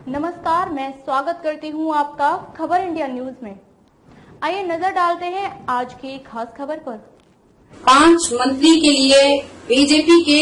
नमस्कार, मैं स्वागत करती हूं आपका खबर इंडिया न्यूज में। आइए नजर डालते हैं आज की खास खबर पर। 5 मंत्री के लिए बीजेपी के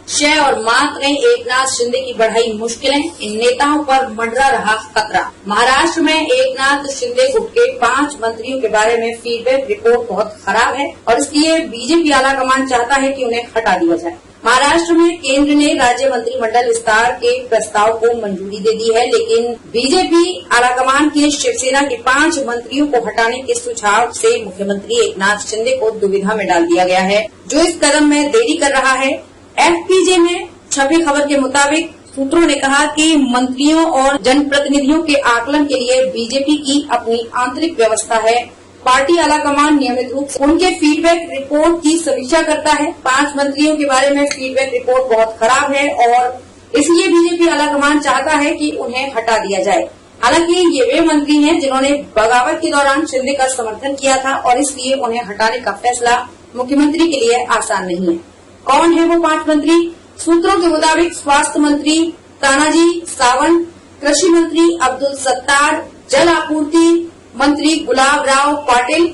6 और मात ने एकनाथ शिंदे की बढ़ाई मुश्किलें, इन नेताओं पर मंडरा रहा खतरा। महाराष्ट्र में एकनाथ शिंदे गुट के 5 मंत्रियों के बारे में फीडबैक रिपोर्ट बहुत खराब है और इसलिए बीजेपी आलाकमान चाहता है कि उन्हें हटा दिया जाए। महाराष्ट्र में केंद्र ने राज्य मंत्रिमंडल विस्तार के प्रस्ताव को मंजूरी दे दी है, लेकिन बीजेपी आलाकमान के शिवसेना के 5 मंत्रियों को हटाने के सुझाव से मुख्यमंत्री एकनाथ शिंदे को दुविधा में डाल दिया गया है, जो इस कदम में देरी कर रहा है। एफपीजे में छपी खबर के मुताबिक सूत्रों ने कहा कि मंत्रियों और जनप्रतिनिधियों के आकलन के लिए बीजेपी की अपनी आंतरिक व्यवस्था है। पार्टी आलाकमान नियमित रूप से उनके फीडबैक रिपोर्ट की समीक्षा करता है। 5 मंत्रियों के बारे में फीडबैक रिपोर्ट बहुत खराब है और इसलिए बीजेपी आलाकमान चाहता है कि उन्हें हटा दिया जाए। हालांकि ये वे मंत्री हैं जिन्होंने बगावत के दौरान शिंदे का समर्थन किया था और इसलिए उन्हें हटाने का फैसला मुख्यमंत्री के लिए आसान नहीं है। कौन है वो 5 मंत्री? सूत्रों के मुताबिक स्वास्थ्य मंत्री तानाजी सावंत, कृषि मंत्री अब्दुल सत्तार, जल आपूर्ति मंत्री गुलाब राव पाटिल,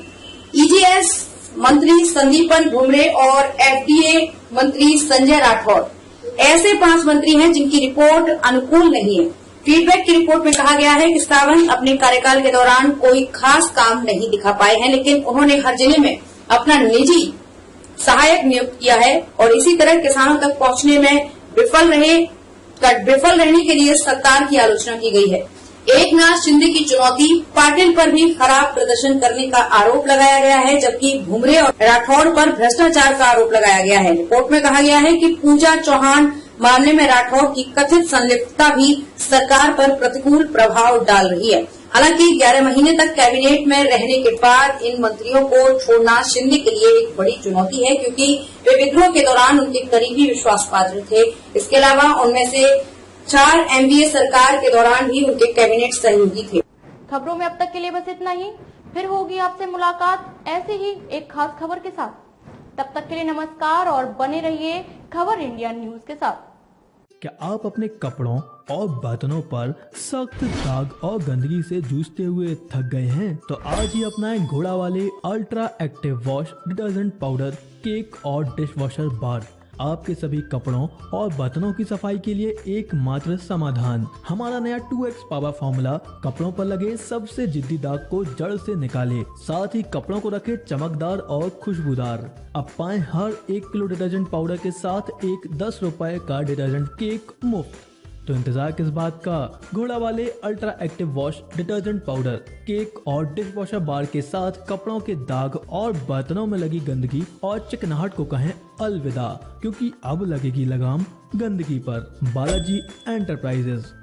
ईजीएस मंत्री संदीपन भुमरे और एफडीए मंत्री संजय राठौर ऐसे 5 मंत्री हैं जिनकी रिपोर्ट अनुकूल नहीं है। फीडबैक की रिपोर्ट में कहा गया है कि सावंत अपने कार्यकाल के दौरान कोई खास काम नहीं दिखा पाए हैं, लेकिन उन्होंने हर जिले में अपना निजी सहायक नियुक्त किया है और इसी तरह किसानों तक पहुंचने में विफल रहने के लिए सरकार की आलोचना की गई है। एकनाथ शिंदे की चुनौती, पाटिल पर भी खराब प्रदर्शन करने का आरोप लगाया गया है, जबकि भुमरे और राठौड़ पर भ्रष्टाचार का आरोप लगाया गया है। रिपोर्ट में कहा गया है कि पूजा चौहान मामले में राठौड़ की कथित संलिप्तता भी सरकार पर प्रतिकूल प्रभाव डाल रही है। हालांकि 11 महीने तक कैबिनेट में रहने के बाद इन मंत्रियों को छोड़ना शिंदे के लिए एक बड़ी चुनौती है, क्योंकि वे विद्रोह के दौरान उनके करीबी विश्वास पात्र थे। इसके अलावा उनमें से 4 एमवीए सरकार के दौरान भी उनके कैबिनेट सहयोगी थे। खबरों में अब तक के लिए बस इतना ही। फिर होगी आपसे मुलाकात ऐसे ही एक खास खबर के साथ। तब तक के लिए नमस्कार और बने रहिए खबर इंडिया न्यूज के साथ। क्या आप अपने कपड़ों और बर्तनों पर सख्त दाग और गंदगी से जूझते हुए थक गए हैं? तो आज ही अपनाएं घोड़ा वाले ultra active wash detergent powder, cake और डिश वॉशर बार। आपके सभी कपड़ों और बर्तनों की सफाई के लिए एकमात्र समाधान। हमारा नया 2x पावर फॉर्मूला कपड़ों पर लगे सबसे जिद्दी दाग को जड़ से निकाले, साथ ही कपड़ों को रखे चमकदार और खुशबूदार। अब पाएं हर 1 किलो डिटर्जेंट पाउडर के साथ एक 10 रुपए का डिटर्जेंट केक मुफ्त। तो इंतजार किस बात का? घोड़ा वाले ultra active wash detergent powder, cake और डिश वॉशर बार के साथ कपड़ों के दाग और बर्तनों में लगी गंदगी और चिकनाहट को कहें अलविदा, क्योंकि अब लगेगी लगाम गंदगी पर। बालाजी एंटरप्राइजेस।